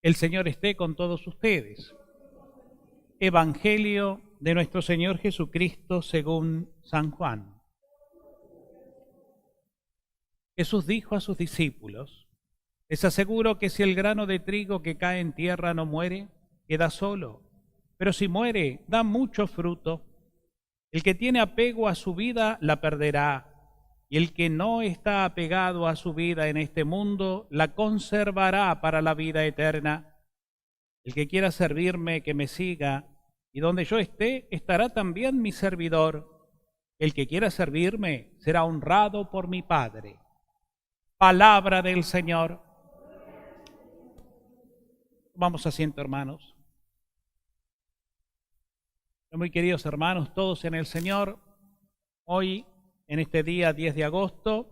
El Señor esté con todos ustedes. Evangelio de nuestro Señor Jesucristo según San Juan. Jesús dijo a sus discípulos: les aseguro que si el grano de trigo que cae en tierra no muere, queda solo, pero si muere, da mucho fruto. El que tiene apego a su vida la perderá, y el que no está apegado a su vida en este mundo la conservará para la vida eterna. El que quiera servirme, que me siga, y donde yo esté, estará también mi servidor. El que quiera servirme será honrado por mi Padre. Palabra del Señor. Vamos asiento, hermanos. Muy queridos hermanos, todos en el Señor, hoy, en este día 10 de agosto,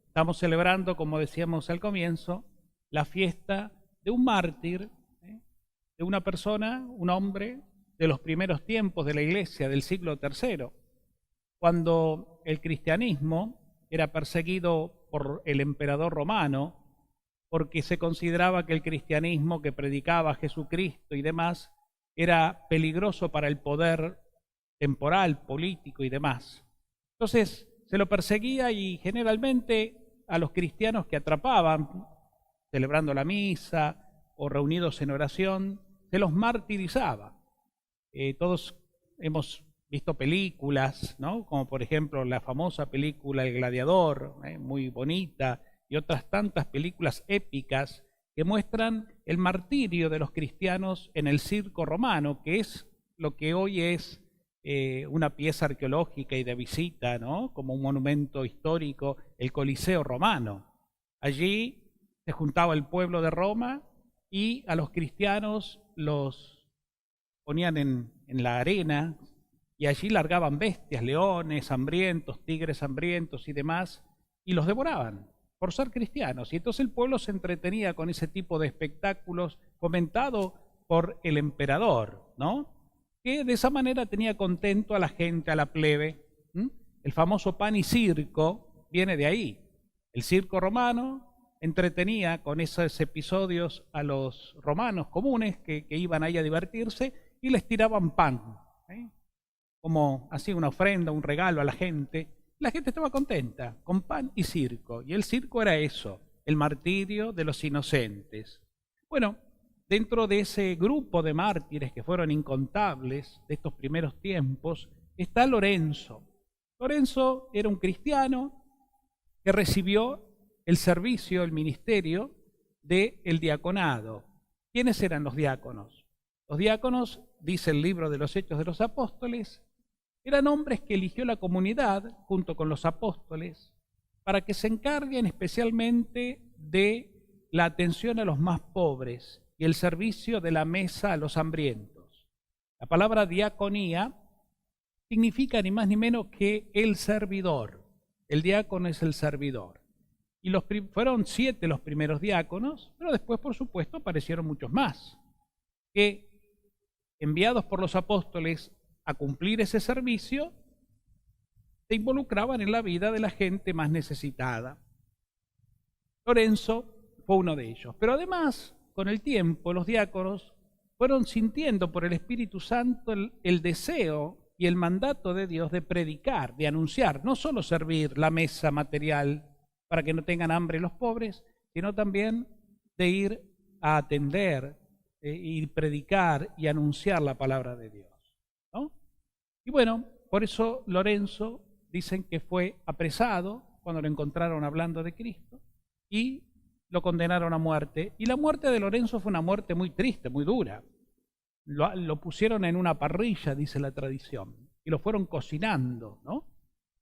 estamos celebrando, como decíamos al comienzo, la fiesta de un mártir, de una persona, un hombre de los primeros tiempos de la Iglesia, del siglo III, cuando el cristianismo era perseguido por el emperador romano, porque se consideraba que el cristianismo que predicaba Jesucristo y demás era peligroso para el poder temporal, político y demás. Entonces se lo perseguía y generalmente a los cristianos que atrapaban, celebrando la misa o reunidos en oración, se los martirizaba. Todos hemos visto películas, ¿no? Como por ejemplo la famosa película El Gladiador, muy bonita, y otras tantas películas épicas que muestran el martirio de los cristianos en el circo romano, que es lo que hoy es una pieza arqueológica y de visita, ¿no? Como un monumento histórico, el Coliseo romano. Allí se juntaba el pueblo de Roma y a los cristianos los ponían en la arena y allí largaban bestias, leones hambrientos, tigres hambrientos y demás, y los devoraban por ser cristianos. Y entonces el pueblo se entretenía con ese tipo de espectáculos fomentado por el emperador, ¿no? Que de esa manera tenía contento a la gente, a la plebe. El famoso pan y circo viene de ahí. El circo romano entretenía con esos episodios a los romanos comunes que iban ahí a divertirse y les tiraban pan, como así una ofrenda, un regalo a la gente. La gente estaba contenta con pan y circo, y el circo era eso, el martirio de los inocentes. Bueno, dentro de ese grupo de mártires que fueron incontables de estos primeros tiempos, está Lorenzo. Lorenzo era un cristiano que recibió el servicio, el ministerio del diaconado. ¿Quiénes eran los diáconos? Los diáconos, dice el libro de los Hechos de los Apóstoles, eran hombres que eligió la comunidad junto con los apóstoles para que se encarguen especialmente de la atención a los más pobres y el servicio de la mesa a los hambrientos. La palabra diaconía significa ni más ni menos que el servidor. El diácono es el servidor. Y fueron 7 los primeros diáconos, pero después, por supuesto, aparecieron muchos más, que enviados por los apóstoles a cumplir ese servicio, se involucraban en la vida de la gente más necesitada. Lorenzo fue uno de ellos. Pero además, con el tiempo, los diáconos fueron sintiendo por el Espíritu Santo el deseo y el mandato de Dios de predicar, de anunciar, no solo servir la mesa material para que no tengan hambre los pobres, sino también de ir a atender y predicar y anunciar la palabra de Dios, ¿no? Y bueno, por eso Lorenzo dicen que fue apresado cuando lo encontraron hablando de Cristo y lo condenaron a muerte. Y la muerte de Lorenzo fue una muerte muy triste, muy dura. Lo pusieron en una parrilla, dice la tradición, y lo fueron cocinando, ¿no?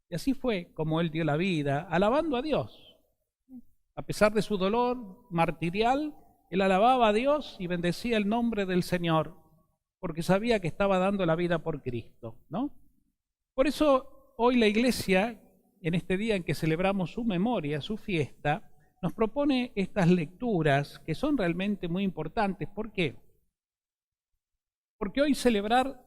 Y así fue como él dio la vida, alabando a Dios. A pesar de su dolor martirial, él alababa a Dios y bendecía el nombre del Señor, porque sabía que estaba dando la vida por Cristo, ¿no? Por eso hoy la Iglesia, en este día en que celebramos su memoria, su fiesta, nos propone estas lecturas que son realmente muy importantes. ¿Por qué? Porque hoy celebrar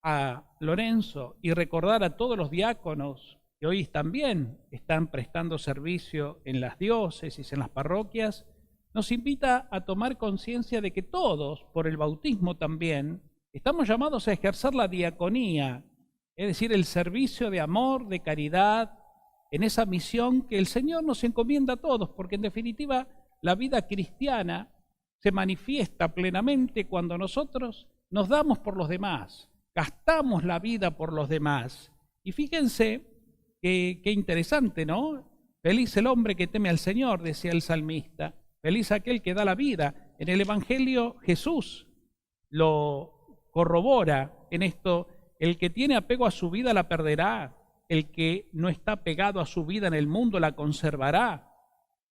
a Lorenzo y recordar a todos los diáconos que hoy también están prestando servicio en las diócesis, en las parroquias, nos invita a tomar conciencia de que todos, por el bautismo también, estamos llamados a ejercer la diaconía, es decir, el servicio de amor, de caridad, en esa misión que el Señor nos encomienda a todos, porque en definitiva la vida cristiana se manifiesta plenamente cuando nosotros nos damos por los demás, gastamos la vida por los demás. Y fíjense qué interesante, ¿no? Feliz el hombre que teme al Señor, decía el salmista, feliz aquel que da la vida. En el Evangelio Jesús lo corrobora en esto: el que tiene apego a su vida la perderá, el que no está apegado a su vida en el mundo la conservará,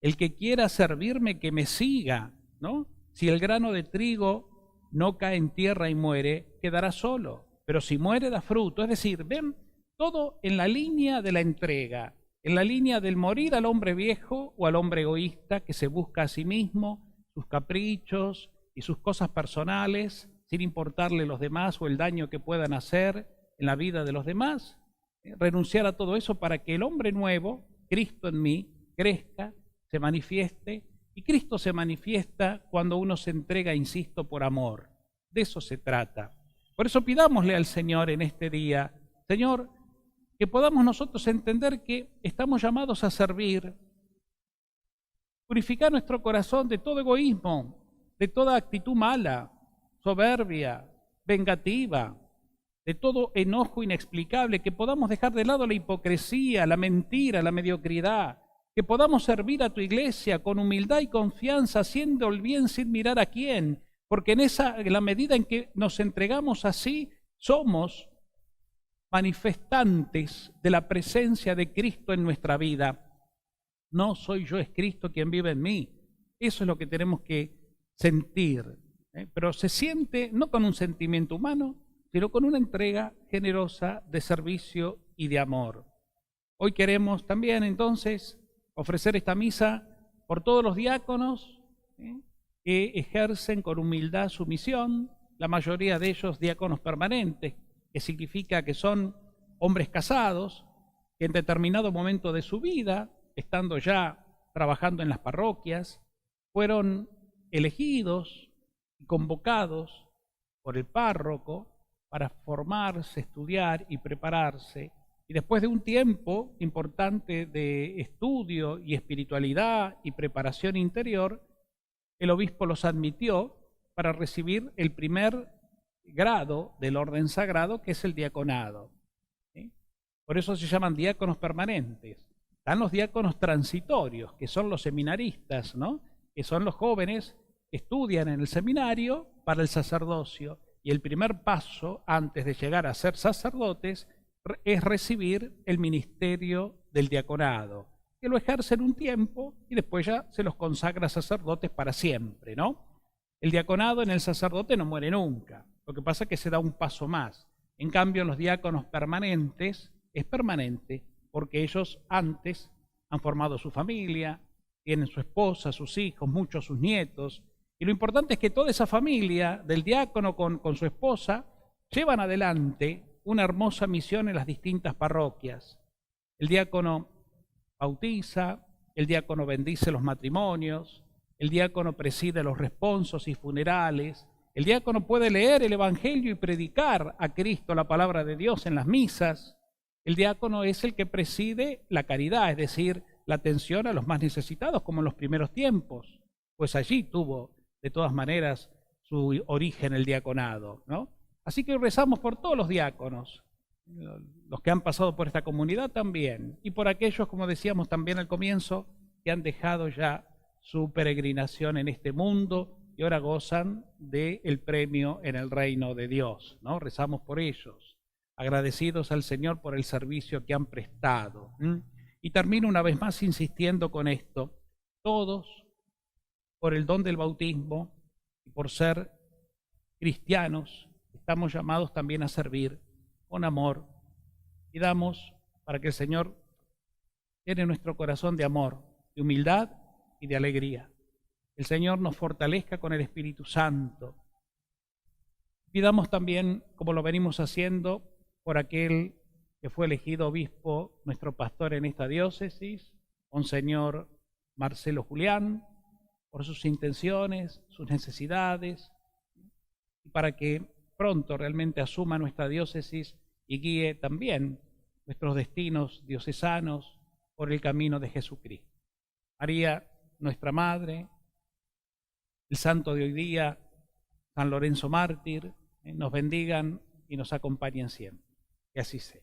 el que quiera servirme que me siga, ¿no? Si el grano de trigo no cae en tierra y muere, quedará solo, pero si muere da fruto. Es decir, ven, todo en la línea de la entrega, en la línea del morir al hombre viejo o al hombre egoísta que se busca a sí mismo, sus caprichos y sus cosas personales, sin importarle los demás o el daño que puedan hacer en la vida de los demás. Renunciar a todo eso para que el hombre nuevo, Cristo en mí, crezca, se manifieste. Y Cristo se manifiesta cuando uno se entrega, insisto, por amor. De eso se trata. Por eso pidámosle al Señor en este día, Señor, que podamos nosotros entender que estamos llamados a servir, purificar nuestro corazón de todo egoísmo, de toda actitud mala, soberbia, vengativa, de todo enojo inexplicable, que podamos dejar de lado la hipocresía, la mentira, la mediocridad, que podamos servir a tu iglesia con humildad y confianza, haciendo el bien sin mirar a quién, porque en la medida en que nos entregamos así, somos manifestantes de la presencia de Cristo en nuestra vida. No soy yo, es Cristo quien vive en mí. Eso es lo que tenemos que sentir, pero se siente no con un sentimiento humano, sino con una entrega generosa de servicio y de amor. Hoy queremos también entonces ofrecer esta misa por todos los diáconos que ejercen con humildad su misión, la mayoría de ellos diáconos permanentes, que significa que son hombres casados, que en determinado momento de su vida, estando ya trabajando en las parroquias, fueron elegidos y convocados por el párroco para formarse, estudiar y prepararse. Y después de un tiempo importante de estudio y espiritualidad y preparación interior, el obispo los admitió para recibir el primer grado del orden sagrado, que es el diaconado. ¿Sí? Por eso se llaman diáconos permanentes. Están los diáconos transitorios, que son los seminaristas, ¿no? Que son los jóvenes que estudian en el seminario para el sacerdocio. Y el primer paso antes de llegar a ser sacerdotes es recibir el ministerio del diaconado, que lo ejercen un tiempo y después ya se los consagra sacerdotes para siempre, ¿no? El diaconado en el sacerdote no muere nunca, lo que pasa es que se da un paso más. En cambio, en los diáconos permanentes es permanente, porque ellos antes han formado su familia, tienen su esposa, sus hijos, muchos sus nietos, y lo importante es que toda esa familia del diácono con su esposa llevan adelante una hermosa misión en las distintas parroquias. El diácono bautiza, el diácono bendice los matrimonios, el diácono preside los responsos y funerales, el diácono puede leer el Evangelio y predicar a Cristo la palabra de Dios en las misas. El diácono es el que preside la caridad, es decir, la atención a los más necesitados, como en los primeros tiempos, pues allí tuvo de todas maneras su origen el diaconado, ¿no? Así que rezamos por todos los diáconos, los que han pasado por esta comunidad también, y por aquellos, como decíamos también al comienzo, que han dejado ya su peregrinación en este mundo y ahora gozan del premio en el reino de Dios, ¿no? Rezamos por ellos, agradecidos al Señor por el servicio que han prestado. Y termino una vez más insistiendo con esto: todos, por el don del bautismo y por ser cristianos, estamos llamados también a servir con amor. Y damos para que el Señor llene nuestro corazón de amor, de humildad y de alegría. El Señor nos fortalezca con el Espíritu Santo. Pidamos también, como lo venimos haciendo, por aquel que fue elegido obispo, nuestro pastor en esta diócesis, Monseñor Marcelo Julián, por sus intenciones, sus necesidades, y para que pronto realmente asuma nuestra diócesis y guíe también nuestros destinos diocesanos por el camino de Jesucristo. María, nuestra Madre, el santo de hoy día, San Lorenzo Mártir, nos bendigan y nos acompañen siempre. Que así sea.